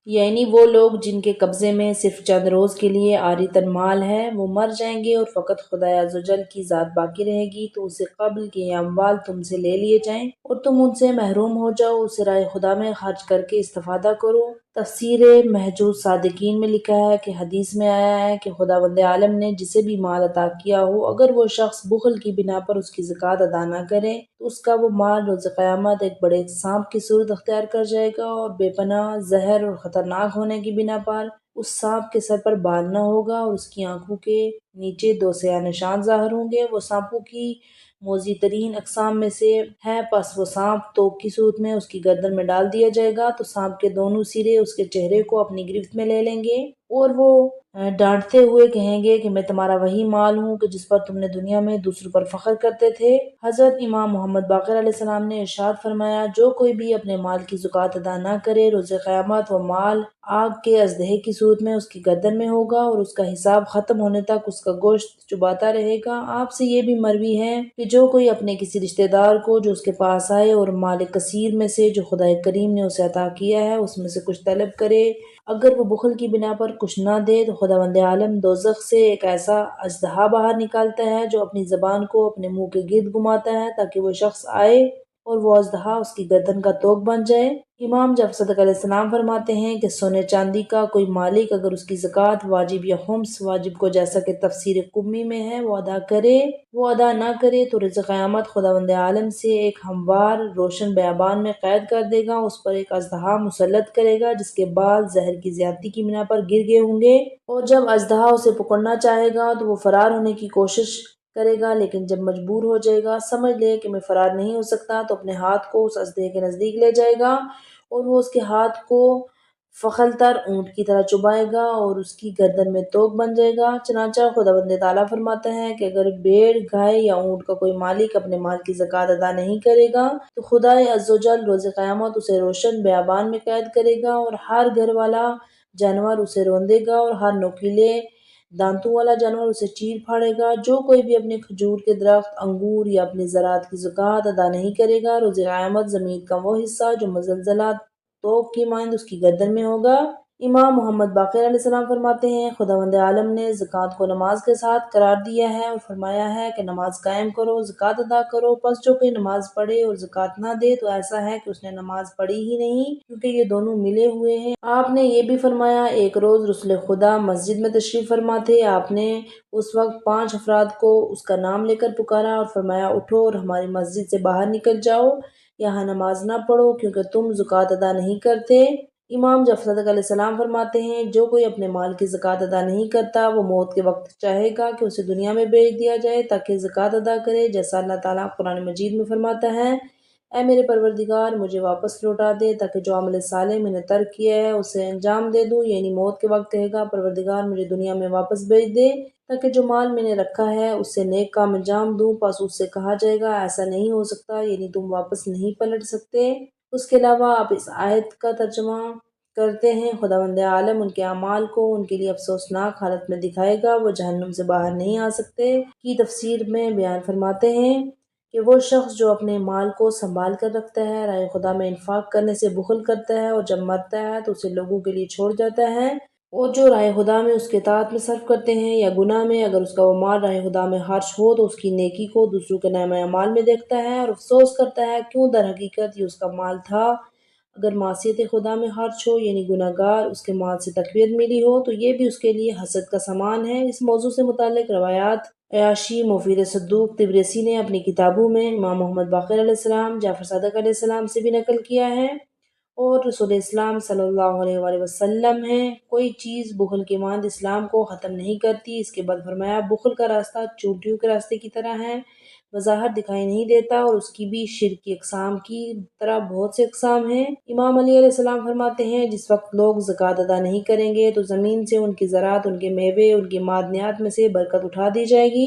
یعنی وہ لوگ جن کے قبضے میں صرف چند روز کے لیے عاری تن مال ہے، وہ مر جائیں گے اور فقط خدا عزوجل کی ذات باقی رہے گی، تو اسے قبل کہ یہ اموال تم سے لے لیے جائیں اور تم ان سے محروم ہو جاؤ، اسے راہ خدا میں خرچ کر کے استفادہ کرو۔ تفسیر محجوز صادقین میں لکھا ہے کہ حدیث میں آیا ہے کہ خداوند عالم نے جسے بھی مال عطا کیا ہو، اگر وہ شخص بخل کی بنا پر اس کی زکوٰۃ ادا نہ کرے تو اس کا وہ مال روز قیامت ایک بڑے سانپ کی صورت اختیار کر جائے گا، اور بے پناہ زہر اور خطرناک ہونے کی بنا پر اس سانپ کے سر پر بال نہ ہوگا، اور اس کی آنکھوں کے نیچے دو سیاہ نشان ظاہر ہوں گے۔ وہ سانپوں کی موذی ترین اقسام میں سے ہے، پس وہ سانپ توپ کی صورت میں اس کی گردن میں ڈال دیا جائے گا، تو سانپ کے دونوں سرے اس کے چہرے کو اپنی گرفت میں لے لیں گے، اور وہ ڈانٹتے ہوئے کہیں گے کہ میں تمہارا وہی مال ہوں کہ جس پر تم نے دنیا میں دوسروں پر فخر کرتے تھے۔ حضرت امام محمد باقر علیہ السلام نے ارشاد فرمایا، جو کوئی بھی اپنے مال کی زکوٰۃ ادا نہ کرے، روز قیامت وہ مال آگ کے اژدہے کی صورت میں اس کی گردن میں ہوگا، اور اس کا حساب ختم ہونے تک اس کا گوشت چباتا رہے گا۔ آپ سے یہ بھی مروی ہے کہ جو کوئی اپنے کسی رشتہ دار کو جو اس کے پاس آئے اور مال کثیر میں سے جو خدا کریم نے اسے عطا کیا ہے اس میں سے کچھ طلب کرے، اگر وہ بخل کی بنا پر کچھ نہ دے تو خداوند عالم دوزخ سے ایک ایسا اژدہا باہر نکالتا ہے جو اپنی زبان کو اپنے منہ کے گرد گھماتا ہے تاکہ وہ شخص آئے اور وہ اژدہا اس کی گردن کا توق بن جائے۔ امام جعفر صادق علیہ السلام فرماتے ہیں کہ سونے چاندی کا کوئی مالک اگر اس کی زکوٰۃ واجب یا خمس واجب کو جیسا کہ تفسیر قمی میں ہے وہ ادا نہ کرے تو روز قیامت خداوند عالم سے ایک ہموار روشن بیابان میں قید کر دے گا، اس پر ایک اژدہا مسلط کرے گا جس کے بال زہر کی زیادتی کی بنا پر گر گئے ہوں گے، اور جب اژدہا اسے پکڑنا چاہے گا تو وہ فرار ہونے کی کوشش کرے گا، لیکن جب مجبور ہو جائے گا، سمجھ لے کہ میں فرار نہیں ہو سکتا، تو اپنے ہاتھ کو اس اژدہے کے نزدیک لے جائے گا اور وہ اس کے ہاتھ کو فخل تر اونٹ کی طرح چبائے گا اور اس کی گردن میں توق بن جائے گا۔ چنانچہ خداوند تعالیٰ فرماتا ہے کہ اگر بھیڑ، گائے یا اونٹ کا کوئی مالک اپنے مال کی زکوٰۃ ادا نہیں کرے گا تو خدا عزوجل روز قیامت اسے روشن بیابان میں قید کرے گا، اور ہر گھر والا جانور اسے روندے گا اور ہر نوکیلے دانتوں والا جانور اسے چیر پھاڑے گا۔ جو کوئی بھی اپنے کھجور کے درخت، انگور یا اپنی زراعت کی زکوٰۃ ادا نہیں کرے گا، روز قیامت زمین کا وہ حصہ جو مزلزلہ توق کی مانند اس کی گردن میں ہوگا۔ امام محمد باقر علیہ السلام فرماتے ہیں، خداوند عالم نے زکوٰۃ کو نماز کے ساتھ قرار دیا ہے اور فرمایا ہے کہ نماز قائم کرو، زکوٰۃ ادا کرو، پس جو کوئی نماز پڑھے اور زکوٰۃ نہ دے تو ایسا ہے کہ اس نے نماز پڑھی ہی نہیں، کیونکہ یہ دونوں ملے ہوئے ہیں۔ آپ نے یہ بھی فرمایا، ایک روز رسول خدا مسجد میں تشریف فرما تھے، آپ نے اس وقت 5 افراد کو اس کا نام لے کر پکارا اور فرمایا، اٹھو اور ہماری مسجد سے باہر نکل جاؤ، یہاں نماز نہ پڑھو کیونکہ تم زکوٰۃ ادا نہیں کرتے۔ امام جعفر صادق علیہ السلام فرماتے ہیں، جو کوئی اپنے مال کی زکوٰۃ ادا نہیں کرتا وہ موت کے وقت چاہے گا کہ اسے دنیا میں بھیج دیا جائے تاکہ زکوٰۃ ادا کرے، جیسا اللہ تعالیٰ قرآن مجید میں فرماتا ہے، اے میرے پروردگار مجھے واپس لوٹا دے تاکہ جو عمل صالح میں نے ترک کیا ہے اسے انجام دے دوں، یعنی موت کے وقت کہے گا پروردگار مجھے دنیا میں واپس بھیج دے تاکہ جو مال میں نے رکھا ہے اس سے نیک کام انجام دوں، پس اس سے کہا جائے گا ایسا نہیں ہو سکتا، یعنی تم واپس نہیں پلٹ سکتے۔ اس کے علاوہ آپ اس آیت کا ترجمہ کرتے ہیں، خداوند عالم ان کے اعمال کو ان کے لیے افسوسناک حالت میں دکھائے گا، وہ جہنم سے باہر نہیں آ سکتے۔ کی تفسیر میں بیان فرماتے ہیں کہ وہ شخص جو اپنے مال کو سنبھال کر رکھتا ہے، راہ خدا میں انفاق کرنے سے بخل کرتا ہے اور جب مرتا ہے تو اسے لوگوں کے لیے چھوڑ جاتا ہے، اور جو راہ خدا میں اس کے اطاعت میں صرف کرتے ہیں یا گناہ میں، اگر اس کا وہ مال راہ خدا میں خرچ ہو تو اس کی نیکی کو دوسروں کے نامہ اعمال میں دیکھتا ہے اور افسوس کرتا ہے، کیوں در حقیقت یہ اس کا مال تھا۔ اگر معصیت خدا میں خرچ ہو یعنی گناہ گار اس کے مال سے تقویت ملی ہو تو یہ بھی اس کے لیے حسد کا سامان ہے۔ اس موضوع سے متعلق روایات عیاشی، مفید صدوق، طبرسی نے اپنی کتابوں میں امام محمد باقر علیہ السلام، جعفر صادق علیہ السلام سے بھی نقل کیا ہے، اور رسول اسلام صلی اللہ علیہ وآلہ وسلم ہیں، کوئی چیز بخل کی مانند اسلام کو ختم نہیں کرتی۔ اس کے بعد فرمایا، بخل کا راستہ چونٹیوں کے راستے کی طرح ہے، بظاہر دکھائی نہیں دیتا، اور اس کی بھی شرک کی اقسام کی طرح بہت سے اقسام ہیں۔ امام علی علیہ السلام فرماتے ہیں، جس وقت لوگ زکوٰۃ ادا نہیں کریں گے تو زمین سے ان کی زراعت، ان کے میوے، ان کی معدنیات میں سے برکت اٹھا دی جائے گی،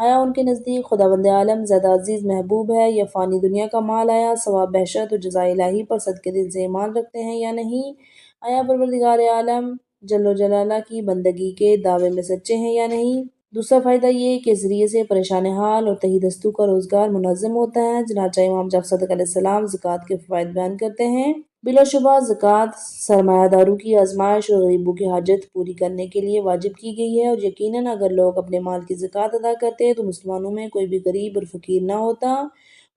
آیا ان کے نزدیک خداوند عالم زیادہ عزیز محبوب ہے یا فانی دنیا کا مال؟ آیا ثواب بحشت و جزائے الہی پر صدقے دل سے ایمان رکھتے ہیں یا نہیں؟ آیا پروردگار عالم جل و جلالہ کی بندگی کے دعوے میں سچے ہیں یا نہیں؟ دوسرا فائدہ یہ کہ اس ذریعے سے پریشان حال اور تہی دستوں کا روزگار منظم ہوتا ہے۔ چنانچہ امام جعفر صادق علیہ السلام زکوٰۃ کے فوائد بیان کرتے ہیں۔ بلا شبہ زکوٰۃ سرمایہ داروں کی آزمائش اور غریبوں کی حاجت پوری کرنے کے لیے واجب کی گئی ہے، اور یقیناً اگر لوگ اپنے مال کی زکوٰۃ ادا کرتے تو مسلمانوں میں کوئی بھی غریب اور فقیر نہ ہوتا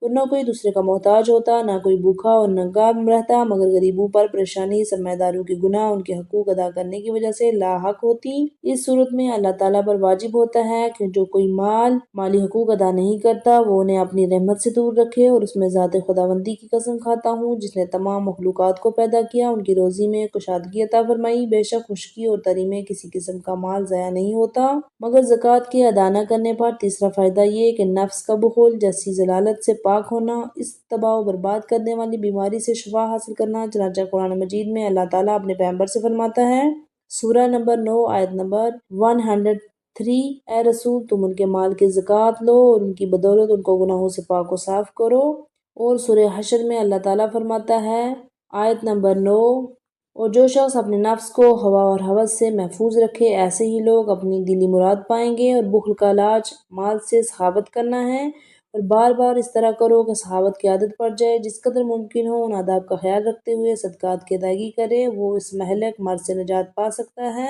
اور نہ کوئی دوسرے کا محتاج ہوتا، نہ کوئی بھوکا اور ننگا رہتا، مگر غریبوں پر پریشانی سرمایہ داروں کے گناہ ان کے حقوق ادا کرنے کی وجہ سے لاحق ہوتی۔ اس صورت میں اللہ تعالیٰ پر واجب ہوتا ہے کہ جو کوئی مالی حقوق ادا نہیں کرتا وہ انہیں اپنی رحمت سے دور رکھے، اور اس میں ذات خداوندی کی قسم کھاتا ہوں جس نے تمام مخلوقات کو پیدا کیا، ان کی روزی میں کشادگی عطا فرمائی۔ بے شک خشکی اور تری میں کسی قسم کا مال ضائع نہیں ہوتا مگر زکوٰۃ کے ادا نہ کرنے پر۔ تیسرا فائدہ یہ کہ نفس کا بخل جیسی ضلالت سے پاک ہونا، اس تباہ و برباد کرنے والی بیماری سے شفا حاصل کرنا۔ چنانچہ قرآن مجید میں اللہ تعالیٰ اپنے پیغمبر سے فرماتا ہے، سورہ نمبر 9 آیت نمبر 103، اے رسول تم ان کے مال کی زکوٰۃ لو اور ان کی بدولت ان کو گناہوں سے پاک و صاف کرو۔ اور سورہ حشر میں اللہ تعالیٰ فرماتا ہے آیت نمبر 9، اور جو شخص اپنے نفس کو ہوا اور ہوس سے محفوظ رکھے ایسے ہی لوگ اپنی دلی مراد پائیں گے۔ اور بخل کا علاج مال سے سخاوت کرنا ہے، اور بار بار اس طرح کرو کہ سخاوت کی عادت پڑ جائے۔ جس قدر ممکن ہو ان آداب کا خیال رکھتے ہوئے صدقات کی ادائیگی کرے، وہ اس مہلک مرض سے نجات پا سکتا ہے۔